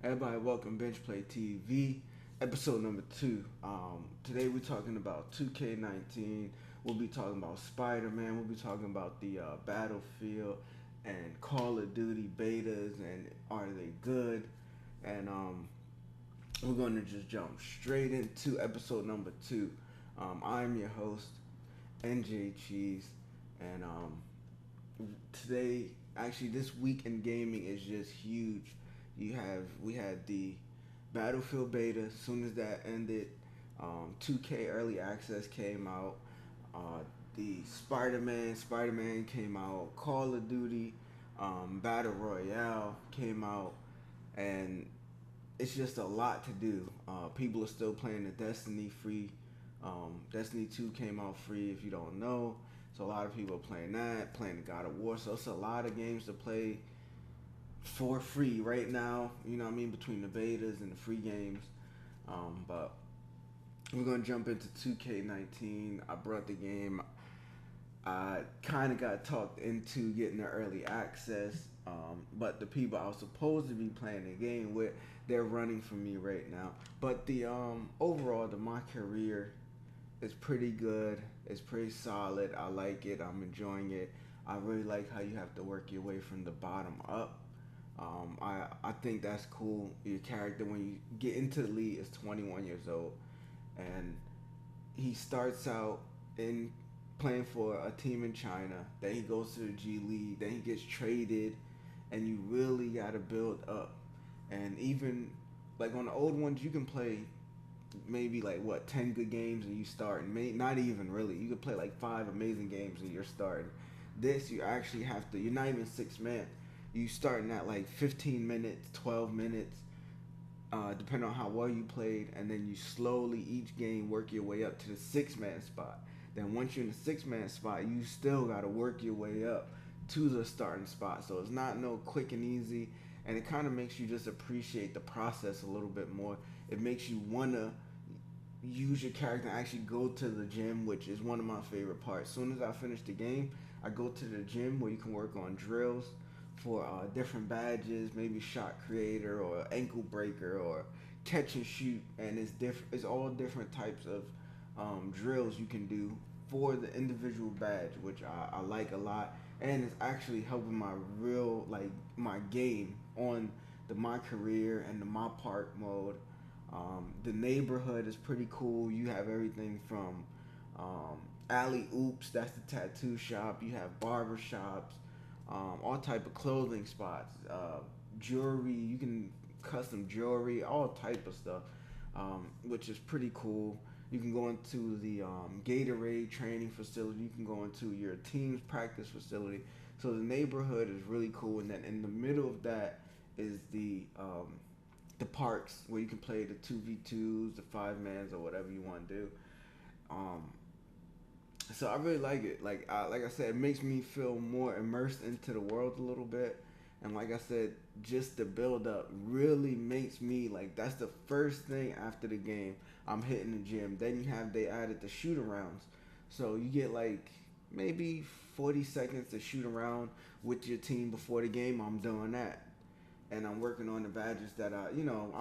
Everybody, welcome BingePLAY TV, episode number 2. Today we're talking about 2K19. We'll be talking about Spider-Man. We'll be talking about the Battlefield and Call of Duty betas and are they good? And we're going to just jump straight into episode number 2. I'm your host, NJ Cheese, and today, actually, this week in gaming is just huge. We had the Battlefield beta. As soon as that ended, 2K early access came out. The Spider-Man came out. Call of Duty Battle Royale came out, and it's just a lot to do. People are still playing the Destiny free. Destiny 2 came out free if you don't know. So a lot of people are playing that, playing the God of War. So it's a lot of games to play for free right now. You know what I mean? Between the betas and the free games. But we're going to jump into 2K19. I brought the game. I kind of got talked into getting the early access. But the people I was supposed to be playing the game with, they're running from me right now. But the overall, my career is pretty good. It's pretty solid. I like it. I'm enjoying it. I really like how you have to work your way from the bottom up. I think that's cool. Your character, when you get into the league, is 21 years old, and he starts out in playing for a team in China. Then he goes to the G League. Then he gets traded, and you really gotta build up. And even like on the old ones, you can play maybe like 10 good games and you start, and not even really. You could play like 5 amazing games and you're starting. This, you actually have to. You're not even 6 man. You starting at like 15 minutes, 12 minutes, depending on how well you played, and then you slowly each game work your way up to the 6 man spot. Then once you're in the 6 man spot, you still gotta work your way up to the starting spot. So it's not no quick and easy, and it kind of makes you just appreciate the process a little bit more. It makes you wanna use your character and actually go to the gym, which is one of my favorite parts. As soon as I finish the game, I go to the gym where you can work on drills for different badges, maybe shot creator or ankle breaker or catch and shoot, and it's different. It's all different types of drills you can do for the individual badge, which I like a lot, and it's actually helping my my game on my career and the my park mode. The neighborhood is pretty cool. You have everything from alley oops, that's the tattoo shop. You have barber shops, all type of clothing spots, jewelry. You can custom jewelry, all type of stuff, which is pretty cool. You can go into the Gatorade training facility. You can go into your team's practice facility. So the neighborhood is really cool, and then in the middle of that is the parks where you can play the 2v2s, the 5 mans, or whatever you want to do. Um, so I really like it. Like I said, it makes me feel more immersed into the world a little bit. And like I said, just the build up really makes me like, that's the first thing after the game. I'm hitting the gym. Then they added the shoot arounds, so you get like maybe 40 seconds to shoot around with your team before the game. I'm doing that, and I'm working on the badges that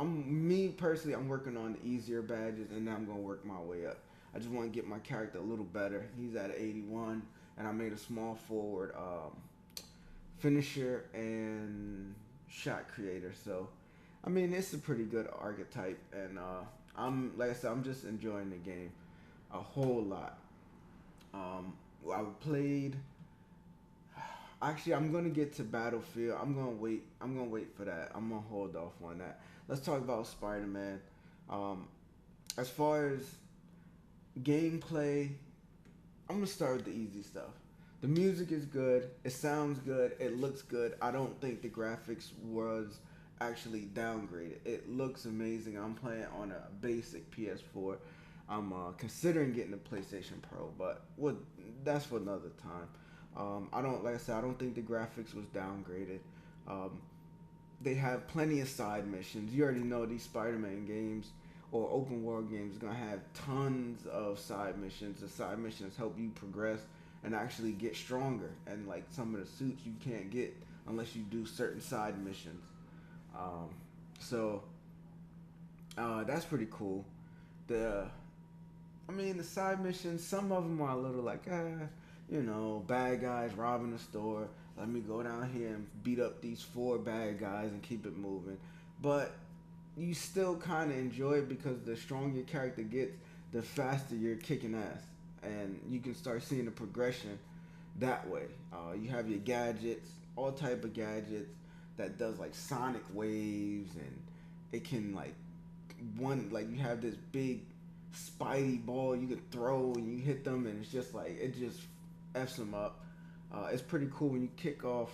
me personally, I'm working on the easier badges, and then I'm gonna work my way up. I just want to get my character a little better. He's at 81, and I made a small forward, finisher, and shot creator. So, I mean, it's a pretty good archetype, and like I said, I'm just enjoying the game a whole lot. I played. Actually, I'm gonna get to Battlefield. I'm gonna wait. I'm gonna wait for that. I'm gonna hold off on that. Let's talk about Spider-Man. Um, as far as gameplay, I'm gonna start with the easy stuff. The music is good. It sounds good. It looks good. I don't think the graphics was actually downgraded. It looks amazing. I'm playing on a basic PS4. I'm considering getting a PlayStation Pro, but that's for another time. I don't, like I said, I don't think the graphics was downgraded. Um, they have plenty of side missions. You already know these Spider-Man games or open world games are gonna have tons of side missions. The side missions help you progress and actually get stronger. And like some of the suits you can't get unless you do certain side missions. Um, So that's pretty cool. The the side missions, some of them are a little like, bad guys robbing a store. Let me go down here and beat up these four bad guys and keep it moving. But you still kind of enjoy it because the stronger your character gets, the faster you're kicking ass, and you can start seeing the progression that way. You have your gadgets, all type of gadgets that does like sonic waves, and it can like you have this big spidey ball you could throw and you hit them and it's just like it just f's them up. It's pretty cool when you kick off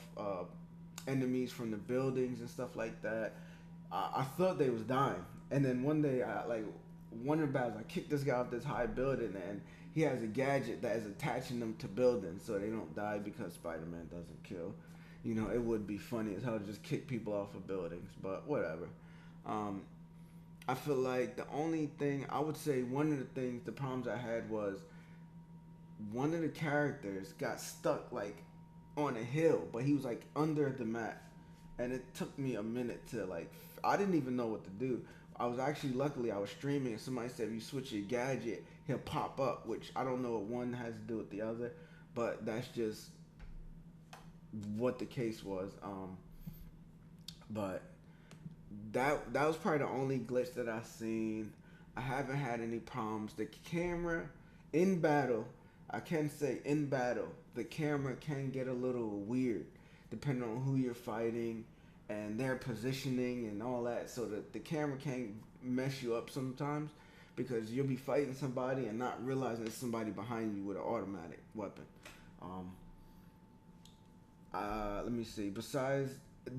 enemies from the buildings and stuff like that. I thought they was dying, and then one day I like one of the battles I kicked this guy off this high building, and he has a gadget that is attaching them to buildings so they don't die because Spider-Man doesn't kill. It would be funny as hell to just kick people off of buildings, but whatever. Um, I feel like the only thing I would say, one of the things, the problems I had was one of the characters got stuck like on a hill, but he was like under the map, and it took me a minute to like. I didn't even know what to do. I was actually luckily I was streaming and somebody said if you switch your gadget, he'll pop up, which I don't know what one has to do with the other, but that's just what the case was. But that was probably the only glitch that I seen. I haven't had any problems. The camera in battle, I can say in battle, the camera can get a little weird depending on who you're fighting and their positioning and all that. So the camera can mess you up sometimes because you'll be fighting somebody and not realizing there's somebody behind you with an automatic weapon. Um, Let me see. Besides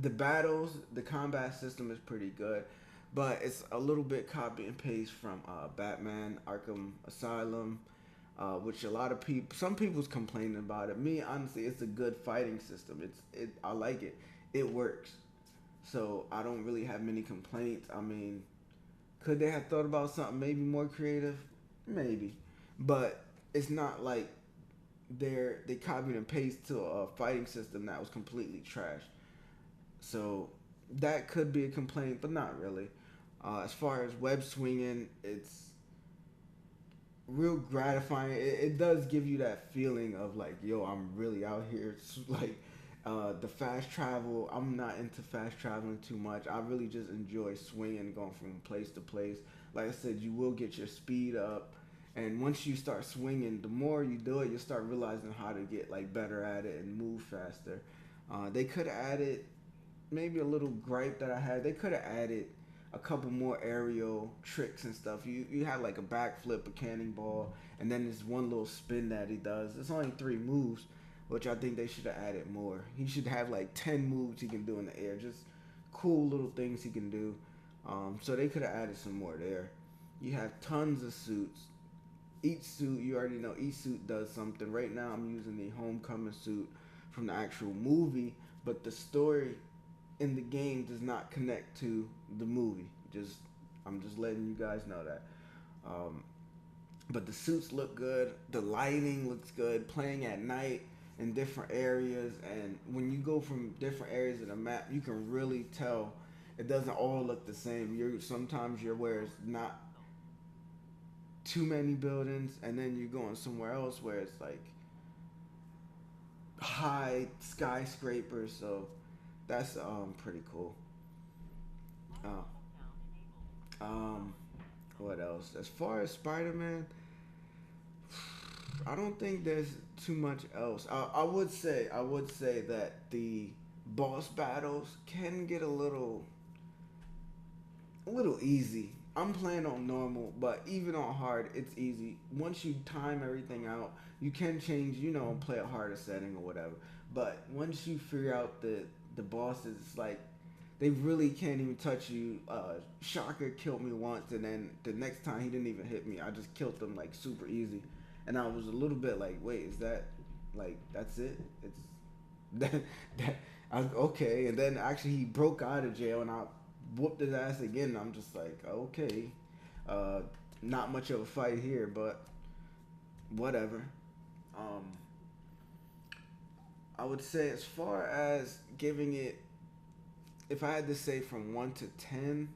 the battles, the combat system is pretty good, but it's a little bit copy and paste from Batman Arkham Asylum, which a lot of people, some people's complaining about it. Me, honestly, it's a good fighting system. I like it. It works. So I don't really have many complaints. I mean, could they have thought about something maybe more creative? Maybe, but it's not like they copied and pasted to a fighting system that was completely trash. So that could be a complaint, but not really. As far as web swinging, it's real gratifying. It does give you that feeling of like, yo, I'm really out here. It's like the fast travel. I'm not into fast traveling too much. I really just enjoy swinging, going from place to place. Like I said, you will get your speed up, and once you start swinging, the more you do it, you start realizing how to get like better at it and move faster. They could have added maybe a little gripe that I had. They could have added a couple more aerial tricks and stuff. You have like a backflip, a cannonball, and then this one little spin that he does. It's only three moves, which I think they should have added more. He should have like 10 moves he can do in the air. Just cool little things he can do. So they could have added some more there. You have tons of suits. Each suit, you already know, each suit does something. Right now, I'm using the Homecoming suit from the actual movie, but the story in the game does not connect to the movie. I'm just letting you guys know that. Um, but the suits look good. The lighting looks good. Playing at night in different areas, and when you go from different areas of the map, you can really tell it doesn't all look the same. Sometimes you're where it's not too many buildings, and then you're going somewhere else where it's like high skyscrapers. So that's pretty cool. Uh, um, what else? As far as Spider-Man, I don't think there's too much else. I would say that the boss battles can get a little easy. I'm playing on normal, but even on hard, it's easy. Once you time everything out, you can change, play a harder setting or whatever. But once you figure out the bosses, it's like they really can't even touch you. Shocker killed me once, and then the next time he didn't even hit me. I just killed him like super easy, and I was a little bit like, wait, is that like that's it? It's that that okay. And then actually he broke out of jail, and I whooped his ass again. And I'm just like, okay, uh, not much of a fight here, but whatever. Um, I would say as far as giving it if I had to say from 1 to 10,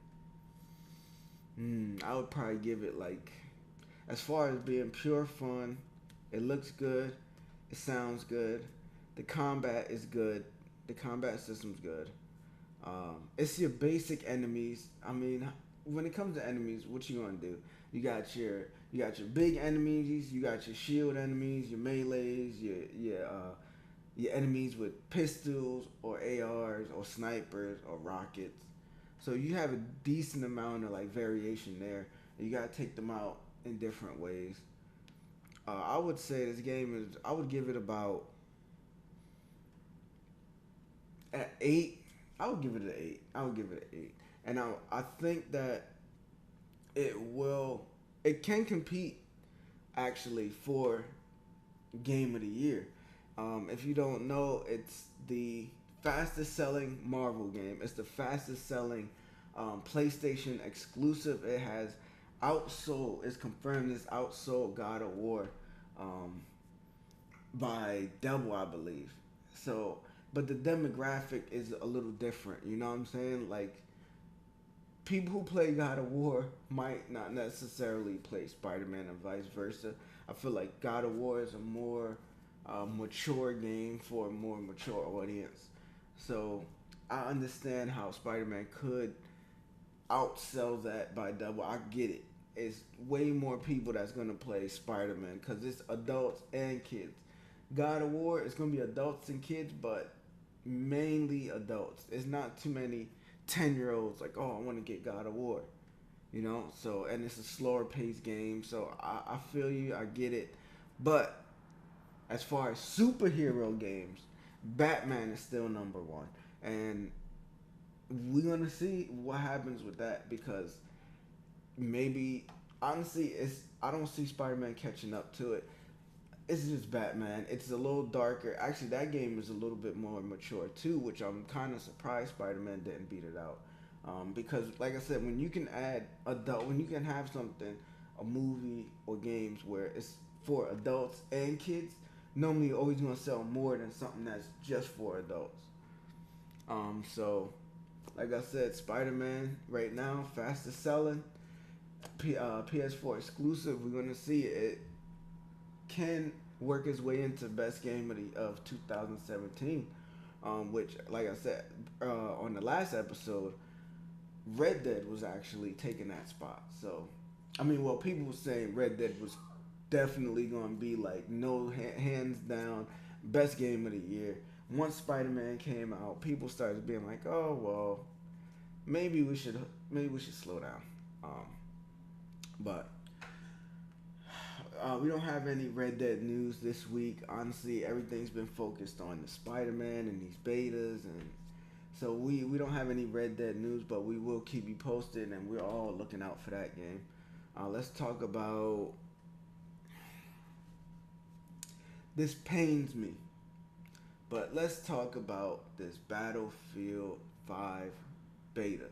I would probably give it like, as far as being pure fun, it looks good, it sounds good, the combat is good, the combat system's good. It's your basic enemies. I mean, when it comes to enemies, what you gonna do? You got your big enemies, you got your shield enemies, your melees, your enemies with pistols or ARs or snipers or rockets. So you have a decent amount of like variation there. You gotta take them out in different ways. I would say this game is. I would give it about at 8. I would give it an 8. I would give it an 8, and I think that it will. It can compete actually for game of the year. If you don't know, it's the fastest selling Marvel game. It's the fastest selling PlayStation exclusive. It has outsold. It's confirmed. It's outsold God of War um, by double, I believe. So, but the demographic is a little different. You know what I'm saying? Like people who play God of War might not necessarily play Spider-Man and vice versa. I feel like God of War is a more mature game for a more mature audience. So I understand how Spider-Man could outsell that by double. I get it. It's way more people that's gonna play Spider-Man because it's adults and kids. God of War is gonna be adults and kids, but mainly adults. It's not too many 10-year-olds like, oh, I want to get God of War, you know. So and it's a slower paced game. So I feel you. I get it. But as far as superhero games, Batman is still number one, and we're gonna see what happens with that because maybe honestly, it's I don't see Spider-Man catching up to it. It's just Batman. It's a little darker. Actually, that game is a little bit more mature too, which I'm kind of surprised Spider-Man didn't beat it out. Because, like I said, when you can add when you can have something, a movie or games where it's for adults and kids, normally you're always gonna sell more than something that's just for adults. So, like I said, Spider-Man right now fastest selling, PS4 exclusive. We're gonna see it can work its way into best game of 2017, which, like I said on the last episode, Red Dead was actually taking that spot. So, I mean, well, people were saying Red Dead was definitely going to be like no hands down best game of the year. Once Spider-Man came out, people started being like, "Oh well, maybe we should slow down." But we don't have any Red Dead news this week. Honestly, everything's been focused on the Spider-Man and these betas, and so we don't have any Red Dead news, but we will keep you posted, and we're all looking out for that game. Let's talk about this. Pains me, but let's talk about this Battlefield 5 beta.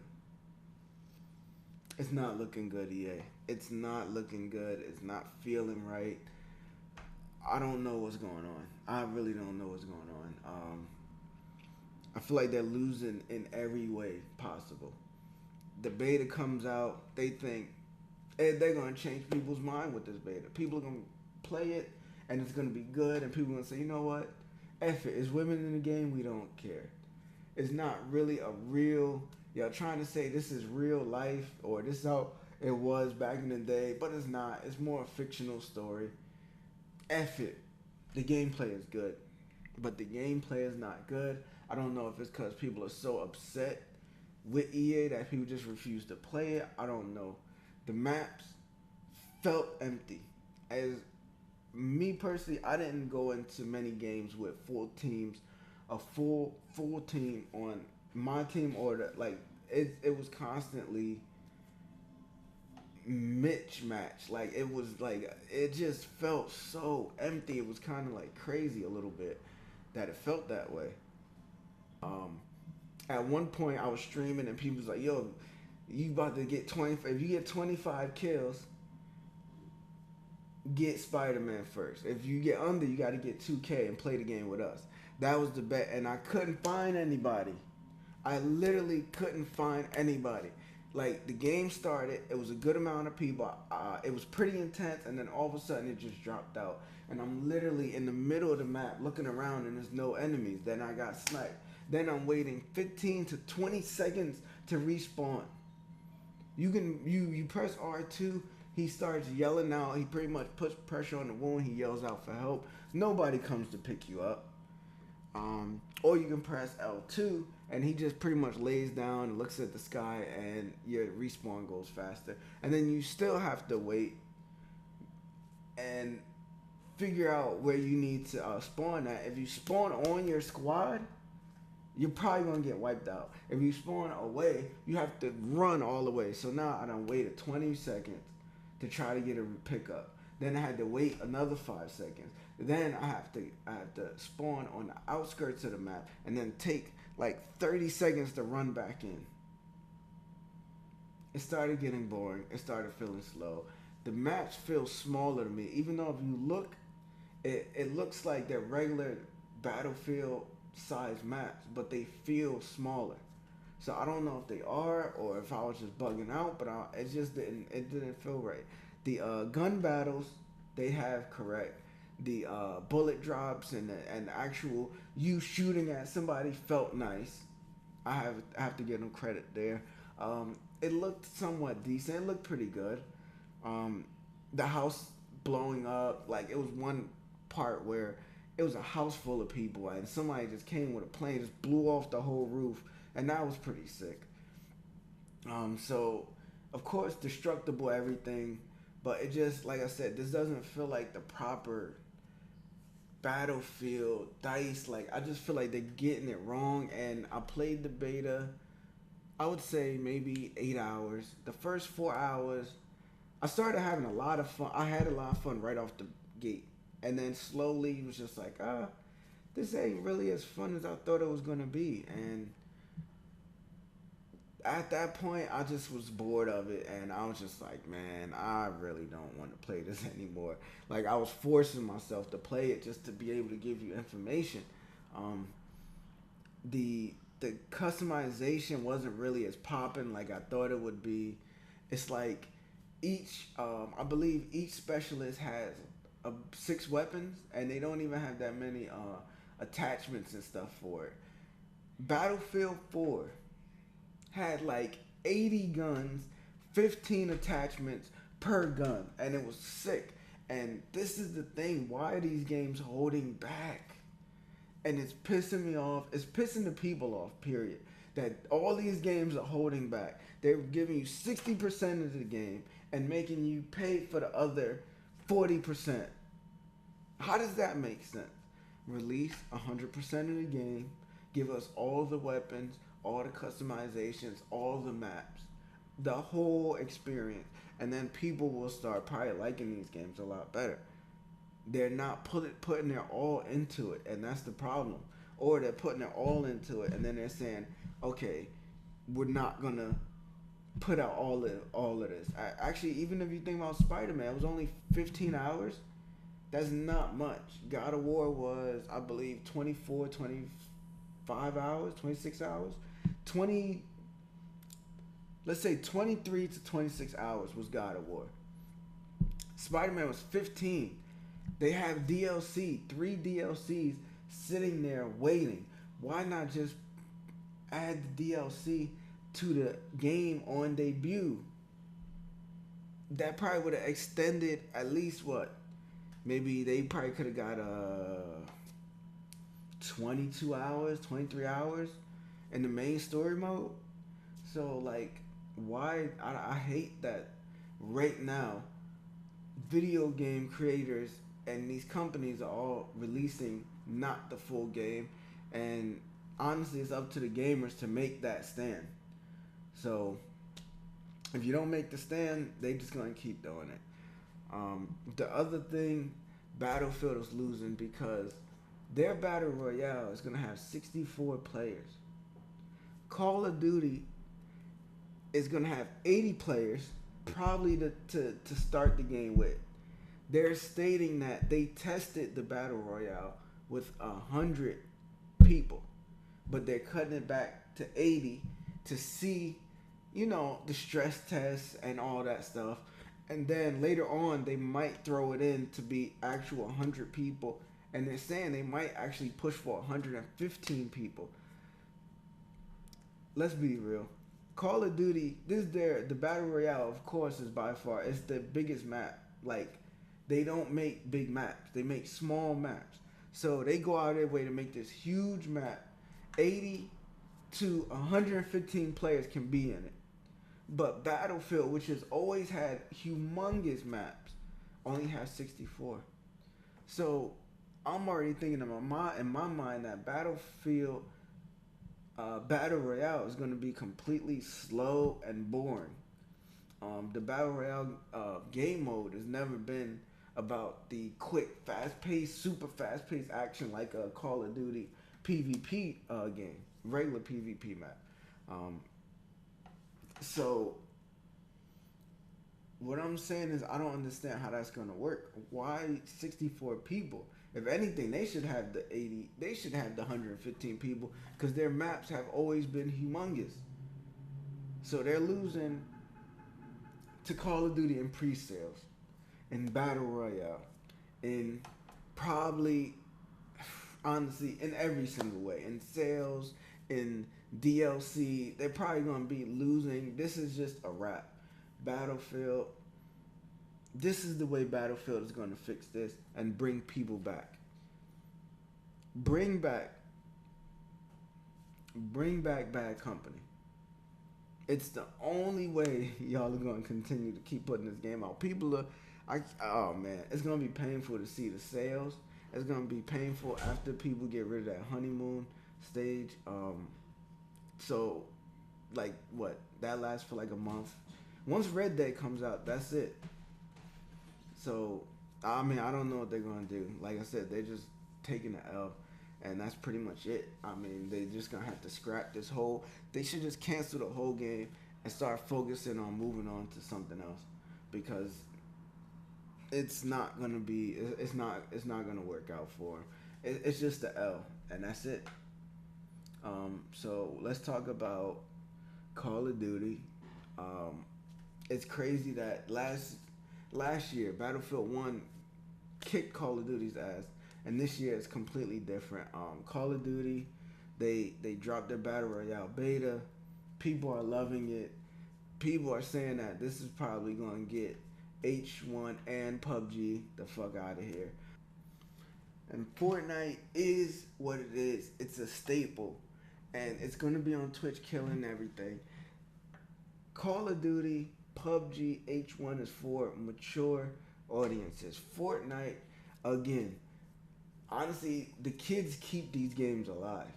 It's not looking good, EA. It's not looking good. It's not feeling right. I don't know what's going on. I really don't know what's going on. I feel like they're losing in every way possible. The beta comes out, they think they're going to change people's mind with this beta. People are going to play it, and it's going to be good, and people are going to say, you know what? F it. It's women in the game. We don't care. It's not really a real... Y'all trying to say this is real life or this is how it was back in the day, but it's not. It's more a fictional story. F it. The gameplay is good, but the gameplay is not good. I don't know if it's because people are so upset with EA that people just refuse to play it. I don't know. The maps felt empty. As me personally, I didn't go into many games with full teams, a full team on my team, or it was constantly mismatch. Like it was like it just felt so empty. It was kind of like crazy a little bit that it felt that way. At one point I was streaming and people was like, "Yo, you about to get 20? If you get 25 kills, get Spider-Man first. If you get under, you got to get 2K and play the game with us." That was the bet, and I couldn't find anybody. I literally couldn't find anybody. Like the game started, it was a good amount of people. It was pretty intense, and then all of a sudden it just dropped out. And I'm literally in the middle of the map looking around, and there's no enemies. Then I got sniped. Then I'm waiting 15 to 20 seconds to respawn. You press R2. He starts yelling out. He pretty much puts pressure on the wound. He yells out for help. Nobody comes to pick you up. Or you can press L2, and he just pretty much lays down and looks at the sky, and your respawn goes faster. And then you still have to wait and figure out where you need to spawn at. If you spawn on your squad, you're probably gonna get wiped out. If you spawn away, you have to run all the way. So now I done waited 20 seconds to try to get a pickup. Then I had to wait another 5 seconds. Then I have to spawn on the outskirts of the map and then take like 30 seconds to run back in. It started getting boring. It started feeling slow. The maps feel smaller to me, even though if you look, it looks like they're regular Battlefield size maps, but they feel smaller. So I don't know if they are or if I was just bugging out, but it didn't feel right. The gun battles they have correct. The bullet drops and the actual you shooting at somebody felt nice. I have to give them credit there. It looked somewhat decent. It looked pretty good. The house blowing up, like it was one part where it was a house full of people and somebody just came with a plane, just blew off the whole roof, and that was pretty sick. So of course destructible everything, but it just, like I said, this doesn't feel like the proper Battlefield DICE. Like I just feel like they're getting it wrong. And I played the beta, I would say maybe 8 hours. The first 4 hours I started having a lot of fun. I had a lot of fun right off the gate, and then slowly it was just like, this ain't really as fun as I thought it was gonna be. And at that point I just was bored of it, and I was just like, man, I really don't want to play this anymore. Like I was forcing myself to play it just to be able to give you information. The customization wasn't really as popping like I thought it would be. It's like I believe each specialist has 6 weapons, and they don't even have that many attachments and stuff for it. Battlefield 4 had like 80 guns, 15 attachments per gun, and it was sick. And this is the thing, why are these games holding back? And it's pissing me off. It's pissing the people off, period. That all these games are holding back. They're giving you 60% of the game and making you pay for the other 40%. How does that make sense? Release 100% of the game. Give us all the weapons, all the customizations, all the maps, the whole experience. And then people will start probably liking these games a lot better. They're not putting their all into it, and that's the problem. Or they're putting their all into it, and then they're saying, okay, we're not going to put out all of this. Actually, even if you think about Spider-Man, it was only 15 hours. That's not much. God of War was, I believe, 24, 25 hours, 26 hours. Let's say 23 to 26 hours was God of War. Spider-Man was 15. They have DLC, 3 DLCs sitting there waiting. Why not just add the DLC to the game on debut? That probably would have extended at least what? Maybe they probably could have got 22 hours, 23 hours in the main story mode. So like, why? I hate that right now video game creators and these companies are all releasing not the full game, and honestly it's up to the gamers to make that stand. So if you don't make the stand, they just gonna keep doing it. The other thing, Battlefield is losing because their Battle Royale is gonna have 64 players. Call of Duty is gonna have 80 players, probably to start the game with. They're stating that they tested the Battle Royale with 100 people. but they're cutting it back to 80 to see, the stress tests and all that stuff. And then later on, they might throw it in to be actual 100 people. And they're saying they might actually push for 115 people. Let's be real. Call of Duty, the Battle Royale, of course, is by far, it's the biggest map. Like, they don't make big maps. They make small maps. So they go out of their way to make this huge map. 80 to 115 players can be in it. But Battlefield, which has always had humongous maps, only has 64. So I'm already thinking in my mind that Battlefield Battle Royale is going to be completely slow and boring. The Battle Royale game mode has never been about the quick, fast-paced, super fast-paced action like a Call of Duty PvP game, regular PvP map. So what I'm saying is I don't understand how that's going to work. Why 64 people? If anything, they should have the 80. They should have the 115 people because their maps have always been humongous. So they're losing to Call of Duty in pre-sales, in Battle Royale, in probably, honestly, in every single way. In sales, in DLC, they're probably going to be losing. This is just a wrap. Battlefield, this is the way Battlefield is going to fix this and bring people back. Bring back Bad Company. It's the only way y'all are going to continue to keep putting this game out. Oh man, it's going to be painful to see the sales. It's going to be painful after people get rid of that honeymoon stage. So, like, what? That lasts for like a month. Once Red Dead comes out, that's it. So, I mean, I don't know what they're going to do. Like I said, they're just taking the L, and that's pretty much it. I mean, they're just going to have to scrap this whole... They should just cancel the whole game and start focusing on moving on to something else, because it's not going to be... It's not going to work out for them. It's just the L, and that's it. So, let's talk about Call of Duty. It's crazy that last year Battlefield 1 kicked Call of Duty's ass, and this year it's completely different. Call of Duty, they dropped their Battle Royale beta. People are loving it. People are saying that this is probably going to get H1 and PUBG the fuck out of here. And Fortnite is what it is. It's a staple, and it's going to be on Twitch killing everything. Call of Duty, PUBG, H1 is for mature audiences. Fortnite, again, honestly, the kids keep these games alive.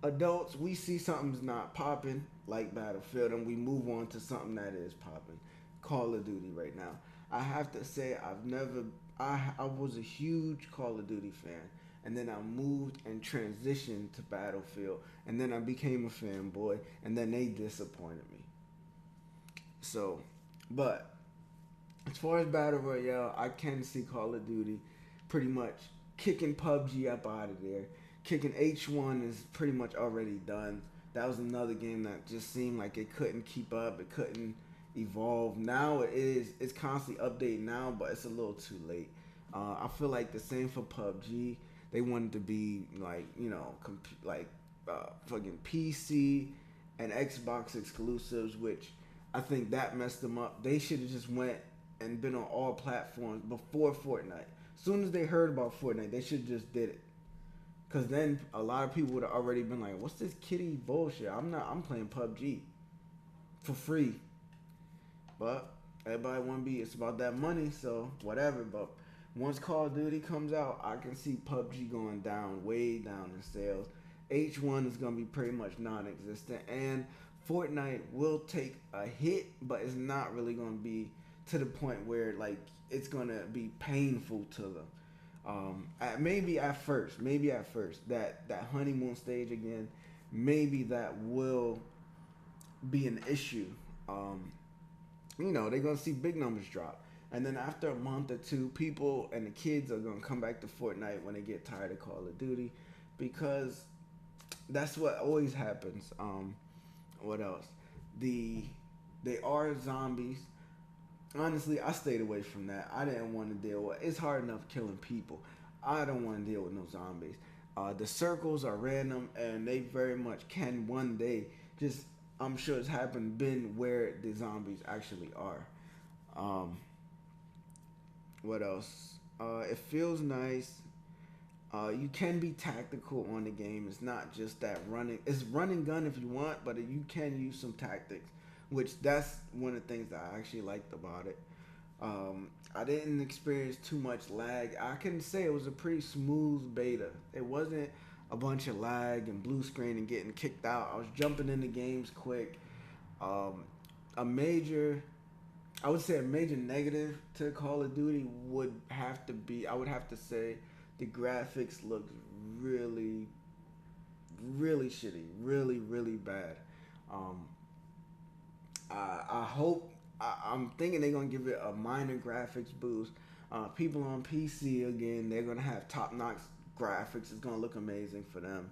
Adults, we see something's not popping, like Battlefield, and we move on to something that is popping. Call of Duty right now. I have to say, I was a huge Call of Duty fan, and then I moved and transitioned to Battlefield, and then I became a fanboy, and then they disappointed me. So, but as far as Battle Royale, I can see Call of Duty pretty much kicking PUBG up out of there. Kicking H1 is pretty much already done. That was another game that just seemed like it couldn't keep up. It couldn't evolve. Now it's constantly updating now, but it's a little too late. I feel like the same for PUBG. They wanted to be like, fucking PC and Xbox exclusives, which I think that messed them up. They should have just went and been on all platforms before Fortnite. As soon as they heard about Fortnite, they should have just did it. Because then a lot of people would have already been like, what's this kiddie bullshit? I'm playing PUBG for free. But everybody want to be, it's about that money, so whatever. But once Call of Duty comes out, I can see PUBG going down, way down in sales. H1 is going to be pretty much non-existent. And Fortnite will take a hit, but it's not really going to be to the point where like it's going to be painful to them. Maybe at first that honeymoon stage again, maybe that will be an issue. They're going to see big numbers drop. And then after a month or two, people and the kids are going to come back to Fortnite when they get tired of Call of Duty, because That's what always happens. What else? The They are zombies. Honestly, I stayed away from that. I didn't want to deal with. It's hard enough killing people. I don't want to deal with no zombies. The circles are random, and they very much can one day just. I'm sure it's happened, been where the zombies actually are. Um, what else? It feels nice. You can be tactical on the game. It's not just that running. It's running gun if you want, but you can use some tactics, which that's one of the things that I actually liked about it. I didn't experience too much lag. I can say it was a pretty smooth beta. It wasn't a bunch of lag and blue screen and getting kicked out. I was jumping into games quick. Um, a major, I would say a major negative to Call of Duty would have to be, I would have to say, the graphics look really, really shitty, really, really bad. Um, I hope I'm thinking they're gonna give it a minor graphics boost. People on PC again, they're gonna have top notch graphics. It's gonna look amazing for them.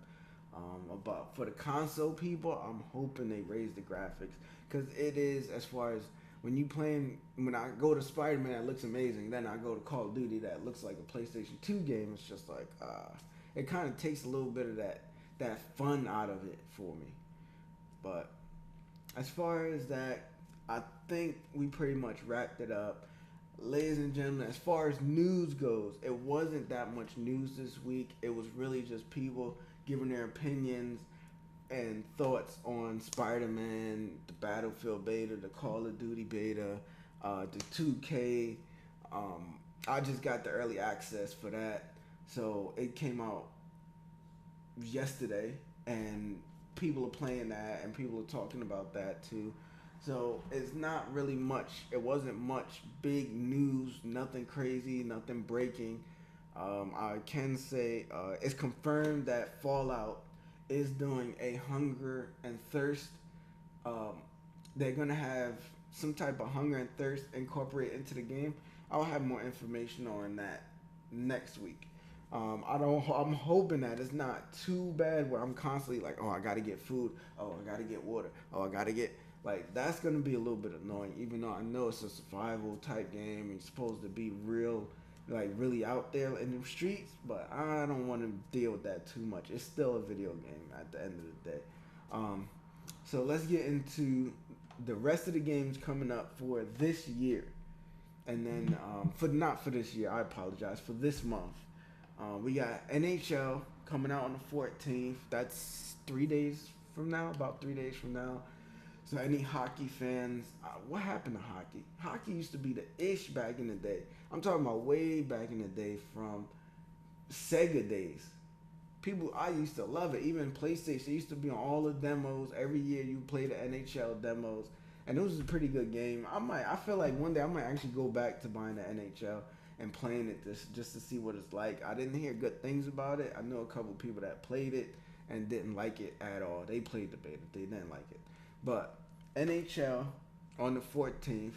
But for the console people, I'm hoping they raise the graphics because it is as far as when you playing. When I go to Spider Man, that looks amazing. Then I go to Call of Duty, that looks like a PlayStation 2 game. It's just like it kind of takes a little bit of that fun out of it for me. But as far as that, I think we pretty much wrapped it up. Ladies and gentlemen, as far as news goes, it wasn't that much news this week. It was really just people giving their opinions and thoughts on Spider-Man, the Battlefield beta, the Call of Duty beta, the 2K. I just got the early access for that. So it came out yesterday, and people are playing that, and people are talking about that too. So it's not really much. It wasn't much big news. Nothing crazy. Nothing breaking. I can say it's confirmed that Fallout is doing a hunger and thirst. Um, they're gonna have some type of hunger and thirst incorporated into the game. I'll have more information on that next week. I don't. I'm hoping that it's not too bad where I'm constantly like, oh, I gotta get food. Oh, I gotta get water. Oh, I gotta get like that's gonna be a little bit annoying. Even though I know it's a survival type game and you're supposed to be real, like really out there in the streets. But I don't want to deal with that too much. It's still a video game at the end of the day. Um, so let's get into the rest of the games coming up for this year, and then for not for this year. I apologize for this month. We got NHL coming out on the 14th. That's 3 days from now, about 3 days from now. So any hockey fans, what happened to hockey? Hockey used to be the ish back in the day. I'm talking about way back in the day from Sega days. People, I used to love it. Even PlayStation, it used to be on all the demos. Every year you play the NHL demos. And it was a pretty good game. I feel like one day I might actually go back to buying the NHL and playing it just to see what it's like. I didn't hear good things about it. I know a couple people that played it and didn't like it at all. They played the beta. They didn't like it. But NHL on the 14th.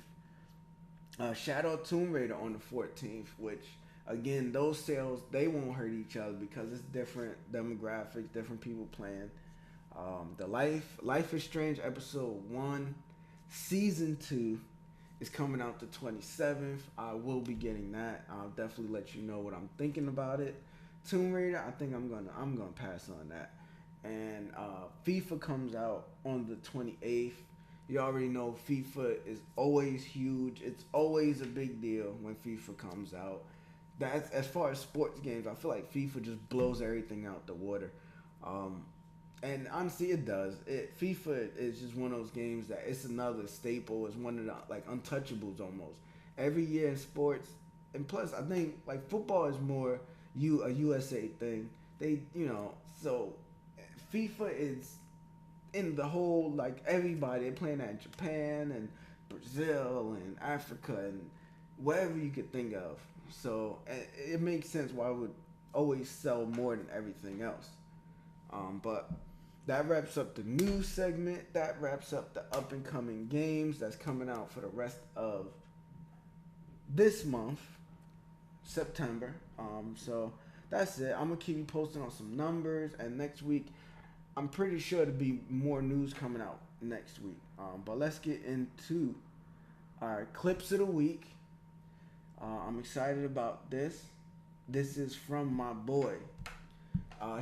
Shadow Tomb Raider on the 14th, which again, those sales, they won't hurt each other because it's different demographics, different people playing. The Life is Strange episode 1, season 2 is coming out the 27th. I will be getting that. I'll definitely let you know what I'm thinking about it. Tomb Raider, I think I'm gonna pass on that. And FIFA comes out on the 28th. You already know FIFA is always huge. It's always a big deal when FIFA comes out. That's as far as sports games. I feel like FIFA just blows everything out the water. And honestly, it does. FIFA is just one of those games that it's another staple. It's one of the like untouchables almost. Every year in sports, and plus I think like football is more a USA thing. They so FIFA is in the whole like everybody. They're playing that in Japan and Brazil and Africa and wherever you could think of. So it makes sense why it would always sell more than everything else. But that wraps up the news segment. That wraps up the up and coming games that's coming out for the rest of this month, September. So that's it. I'm gonna keep you posted on some numbers, and next week I'm pretty sure there'll be more news coming out next week. But let's get into our clips of the week. I'm excited about this. This is from my boy.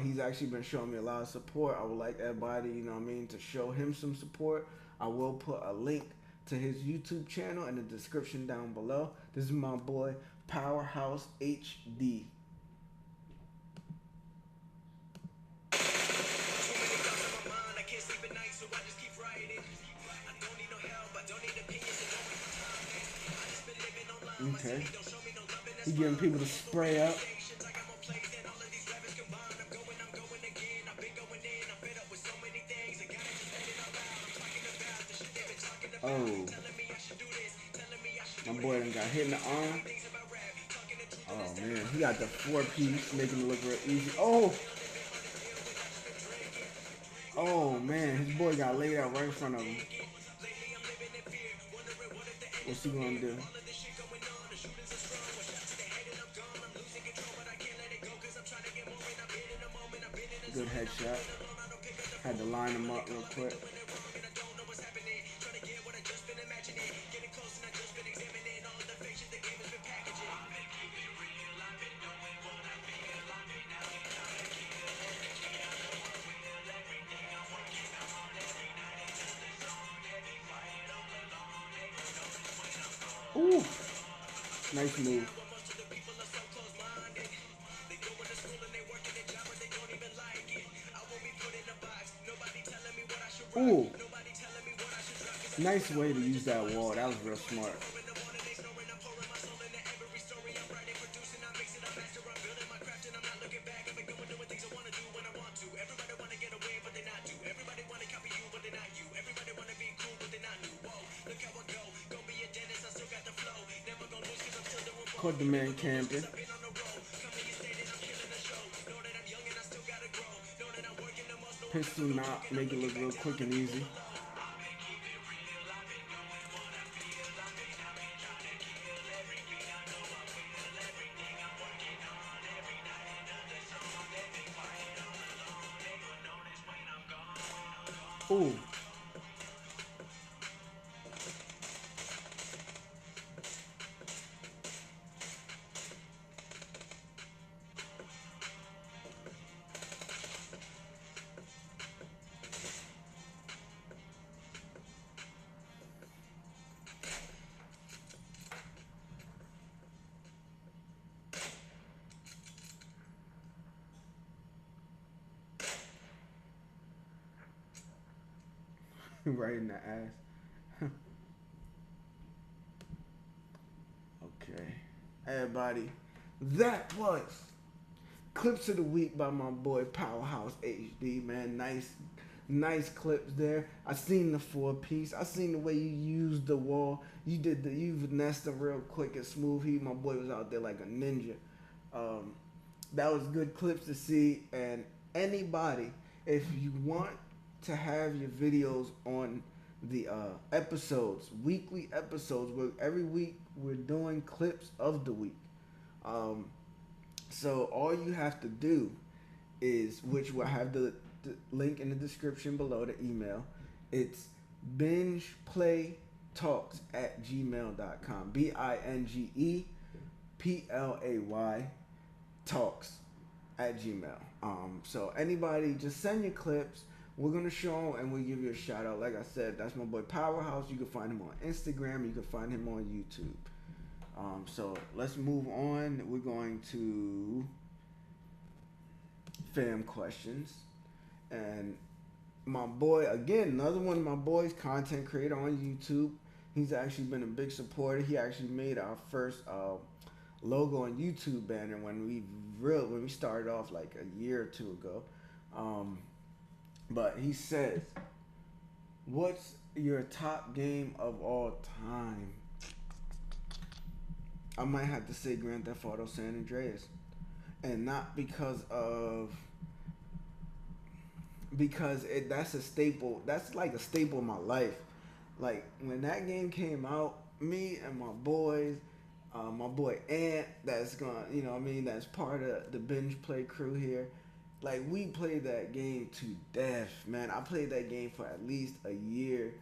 He's actually been showing me a lot of support. I would like everybody, to show him some support. I will put a link to his YouTube channel in the description down below. This is my boy, Powerhouse HD. Okay. He getting people to spray up. Oh. My boy done got hit in the arm. Oh man, he got the 4-piece, making it look real easy. Oh! Oh man, his boy got laid out right in front of him. What's he gonna do? Good headshot. Had to line him up real quick. Ooh, nice move. Ooh, nice way to use that wall. That was real smart. Caught the man camping. Pistol knock, make it look real quick and easy. Ooh. Right in the ass. Okay. Everybody, that was Clips of the Week by my boy Powerhouse HD, man. Nice clips there. I seen the 4-piece. I seen the way you used the wall. You finessed them real quick and smooth. My boy was out there like a ninja. That was good clips to see. And anybody, if you want to have your videos on the episodes, weekly episodes, where every week we're doing clips of the week. So all you have to do is, which will have the link in the description below, the email. It's BingePlayTalks@gmail.com. BingePlay talks@gmail. So anybody, just send your clips. We're going to show them and we'll give you a shout out. Like I said, that's my boy Powerhouse. You can find him on Instagram. You can find him on YouTube. So let's move on. We're going to fam questions. And my boy, again, another one of my boys, content creator on YouTube. He's actually been a big supporter. He actually made our first logo on YouTube banner when we started off like a year or two ago. But he says, what's your top game of all time? I might have to say Grand Theft Auto San Andreas. And not because that's a staple. That's like a staple of my life. Like when that game came out, me and my boys, my boy Ant, that's part of the BingePLAY crew here. Like we played that game to death, man. I played that game for at least a year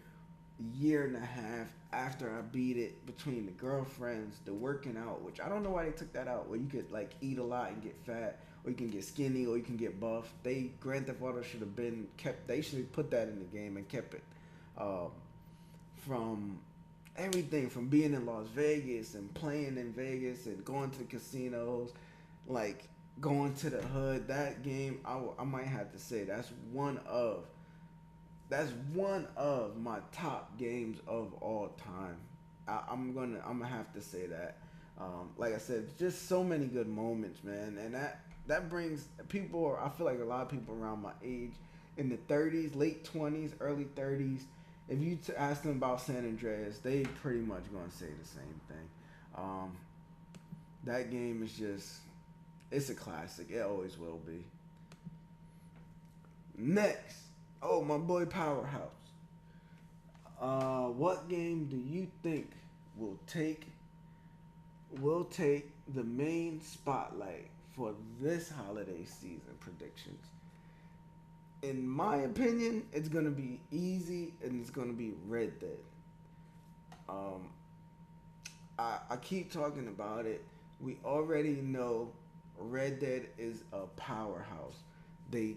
and a half after I beat it, between the girlfriends, the working out, which I don't know why they took that out, where you could like eat a lot and get fat, or you can get skinny, or you can get buff. They Grand Theft Auto should have been kept. They should have put that in the game and kept it. Um, from everything, from being in Las Vegas and playing in Vegas and going to the casinos, like going to the hood. That game, I might have to say that's one of my top games of all time. I'm gonna have to say that. Like I said, just so many good moments, man, and that brings people. I feel like a lot of people around my age, in the 30s, late 20s, early 30s. If you ask them about San Andreas, they pretty much gonna say the same thing. Um, that game is just, it's a classic. It always will be. Next, oh my boy Powerhouse. What game do you think will take the main spotlight for this holiday season predictions? In my opinion, it's gonna be easy, and it's gonna be Red Dead. Um, I keep talking about it. We already know Red Dead is a powerhouse. They're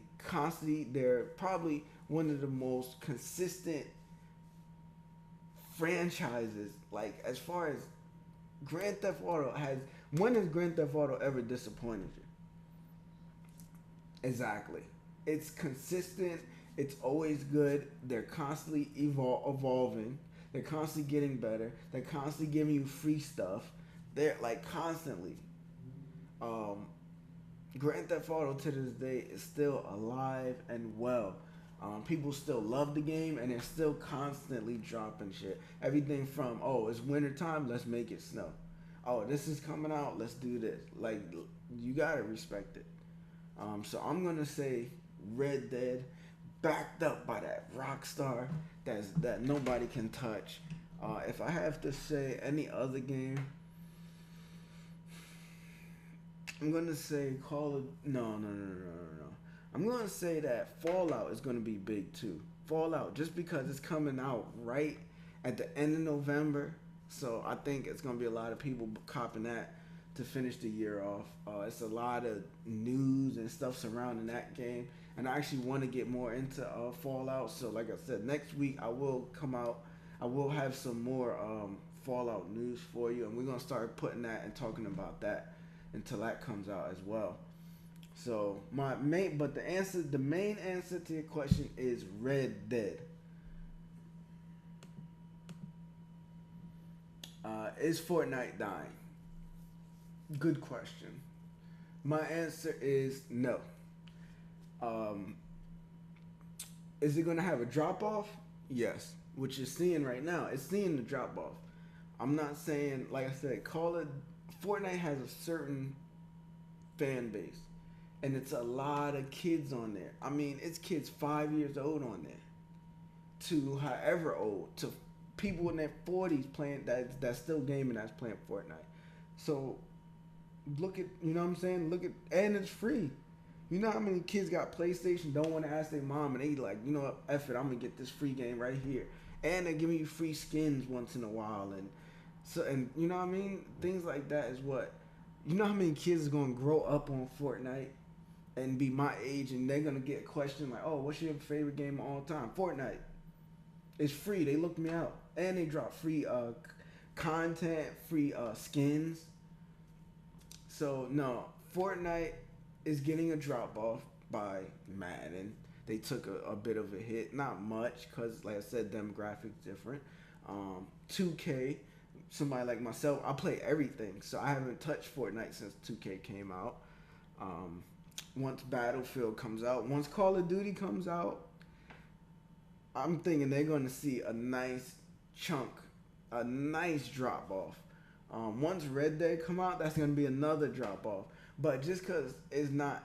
probably one of the most consistent franchises. Like, as far as Grand Theft Auto has, when has Grand Theft Auto ever disappointed you? Exactly. It's consistent. It's always good. They're constantly evolving. They're constantly getting better. They're constantly giving you free stuff. They're like constantly. Um, Grand Theft Auto to this day is still alive and well. People still love the game, and they're still constantly dropping shit. Everything from, oh, it's winter time, let's make it snow. Oh, this is coming out, let's do this. Like, you gotta respect it. So I'm gonna say Red Dead, backed up by that Rockstar that nobody can touch. If I have to say any other game, I'm gonna say Call of no. I'm gonna say that Fallout is gonna be big too. Fallout, just because it's coming out right at the end of November, so I think it's gonna be a lot of people copping that to finish the year off. It's a lot of news and stuff surrounding that game, and I actually want to get more into Fallout. So, like I said, next week I will come out. I will have some more Fallout news for you, and we're gonna start putting that and talking about that until that comes out as well. So the main answer to your question is Red Dead. Is Fortnite dying? Good question. My answer is no. Um, is it gonna have a drop off? Yes, which you're seeing right now. It's seeing the drop off. I'm not saying, like I said, Fortnite has a certain fan base, and it's a lot of kids on there. I mean, it's kids 5 years old on there, to however old, to people in their 40s playing that's still gaming, that's playing Fortnite. So look at, you know what I'm saying? And it's free. You know how many kids got PlayStation, don't want to ask their mom, and they like, you know what, F it, I'm gonna get this free game right here. And they're giving you free skins once in a while, and you know what I mean? Things like that is what, you know how many kids is gonna grow up on Fortnite and be my age, and they're gonna get a question like, oh, what's your favorite game of all time? Fortnite. It's free. They looked me out, and they drop free content, free skins. So no, Fortnite is getting a drop off by Madden. They took a bit of a hit, not much, because like I said, demographics different. 2K, somebody like myself, I play everything, so I haven't touched Fortnite since 2K came out. Once Battlefield comes out, once Call of Duty comes out, I'm thinking they're going to see a nice chunk, a nice drop off. Once Red Dead come out, that's going to be another drop off. But just because it's not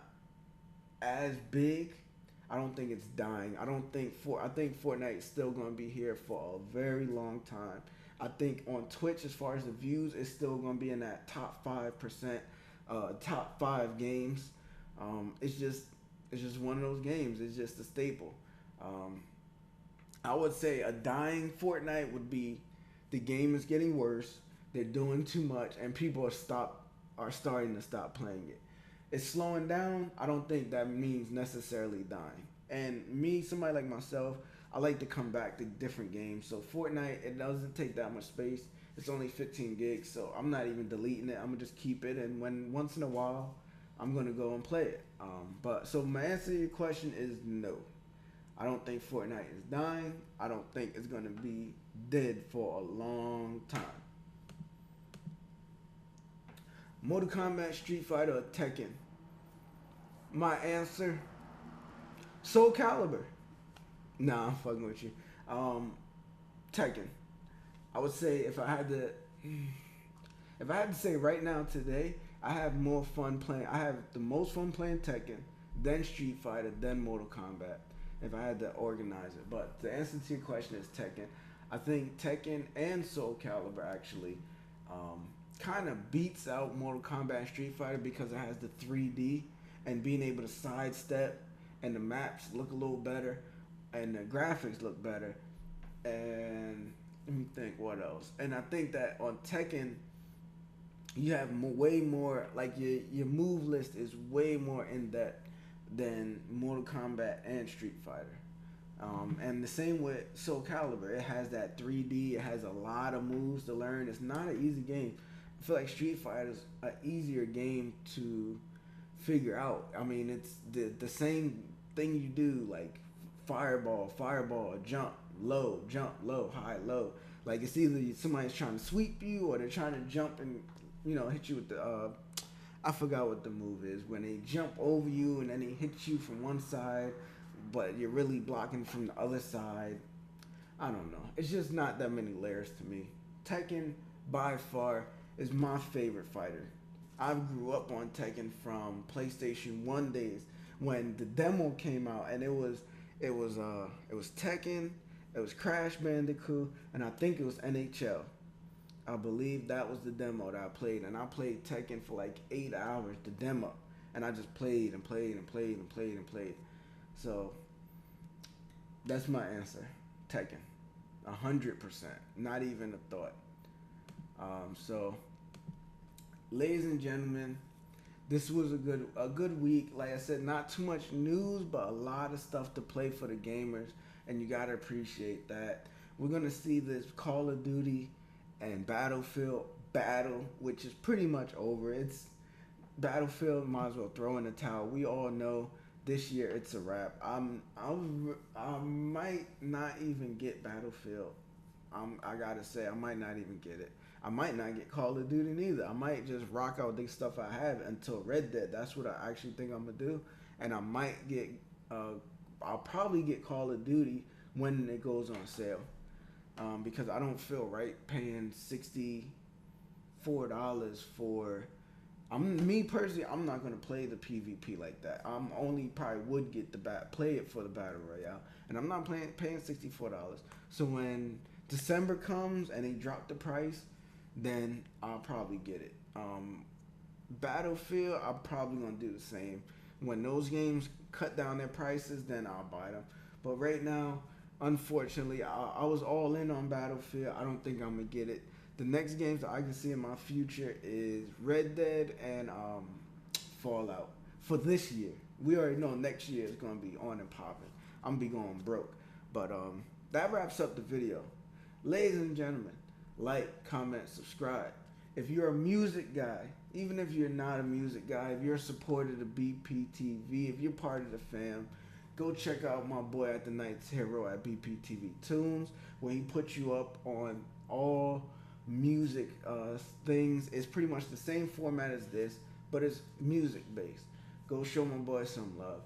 as big, I don't think it's dying. I think Fortnite is still going to be here for a very long time. I think on Twitch, as far as the views, it's still going to be in that top 5%, top 5 games. It's just, It's just one of those games. It's just a staple. Um, I would say a dying Fortnite would be the game is getting worse. They're doing too much, and people are starting to stop playing it. It's slowing down. I don't think that means necessarily dying. And me, somebody like myself, I like to come back to different games. So Fortnite, it doesn't take that much space. It's only 15 gigs, so I'm not even deleting it. I'm gonna just keep it, and when once in a while, I'm gonna go and play it. But so my answer to your question is no. I don't think Fortnite is dying. I don't think it's gonna be dead for a long time. Mortal Kombat, Street Fighter, or Tekken? My answer, Soul Calibur. Nah, I'm fucking with you. Tekken. I would say if I had to say right now today, I have more fun playing. I have the most fun playing Tekken, then Street Fighter, then Mortal Kombat. If I had to organize it, but the answer to your question is Tekken. I think Tekken and Soul Calibur actually kind of beats out Mortal Kombat and Street Fighter because it has the 3D and being able to sidestep, and the maps look a little better, and the graphics look better, and let me think what else. And I think that on Tekken, you have way more, like your move list is way more in depth than Mortal Kombat and Street Fighter. And the same with Soul Calibur. It has that 3D. It has a lot of moves to learn. It's not an easy game. I feel like Street Fighter is an easier game to figure out. I mean, it's the same thing you do, like fireball, jump low, high, low. Like it's either somebody's trying to sweep you or they're trying to jump and hit you with the I forgot what the move is when they jump over you and then they hit you from one side, but you're really blocking from the other side. I don't know. It's just not that many layers to me. Tekken by far is my favorite fighter. I grew up on Tekken from PlayStation 1 days when the demo came out, and it was Tekken, it was Crash Bandicoot, and I think it was NHL. I believe that was the demo that I played, and I played Tekken for like 8 hours, the demo, and I just played and played and played and played and played. So that's my answer, Tekken, 100%, not even a thought. So, ladies and gentlemen, this was a good week. Like I said, not too much news, but a lot of stuff to play for the gamers, and you gotta appreciate that. We're gonna see this Call of Duty and Battlefield battle, which is pretty much over. It's Battlefield, might as well throw in the towel. We all know this year it's a wrap. I might not even get Battlefield. I gotta say, I might not even get it. I might not get Call of Duty neither. I might just rock out the stuff I have until Red Dead. That's what I actually think I'm gonna do. And I might get, I'll probably get Call of Duty when it goes on sale. Because I don't feel right paying $64 for. Me personally, I'm not gonna play the PvP like that. I'm only probably would get play it for the battle royale, and I'm not paying $64. So when December comes and they drop the price, then I'll probably get it. Battlefield, I'm probably gonna do the same. When those games cut down their prices, then I'll buy them. But right now, unfortunately, I was all in on Battlefield. I don't think I'm gonna get it. The next games that I can see in my future is Red Dead and Fallout for this year. We already know next year is gonna be on and popping. I'm gonna be going broke. But that wraps up the video. Ladies and gentlemen, like, comment, subscribe. If you're a music guy, even if you're not a music guy, if you're a supporter of BPTV, if you're part of the fam, go check out my boy at the Night's Hero at BPTV Tunes, where he puts you up on all music things. It's pretty much the same format as this, but it's music based. Go show my boy some love.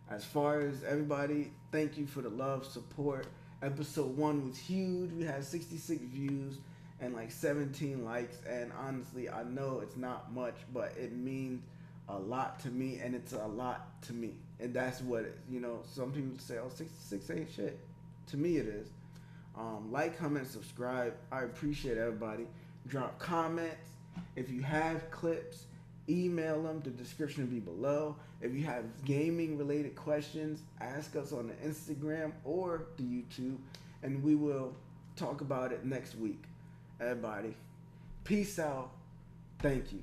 As far as everybody, thank you for the love, support. Episode 1 was huge. We had 66 views and like 17 likes, and honestly, I know it's not much, but it means a lot to me, and it's a lot to me, and that's what it is. Some people say, oh, 66 ain't shit. To me it is. Like, comment, subscribe. I appreciate everybody. Drop comments if you have clips, email them. The description will be below. If you have gaming related questions, ask us on the Instagram or the YouTube, and we will talk about it next week. Everybody, peace out. Thank you.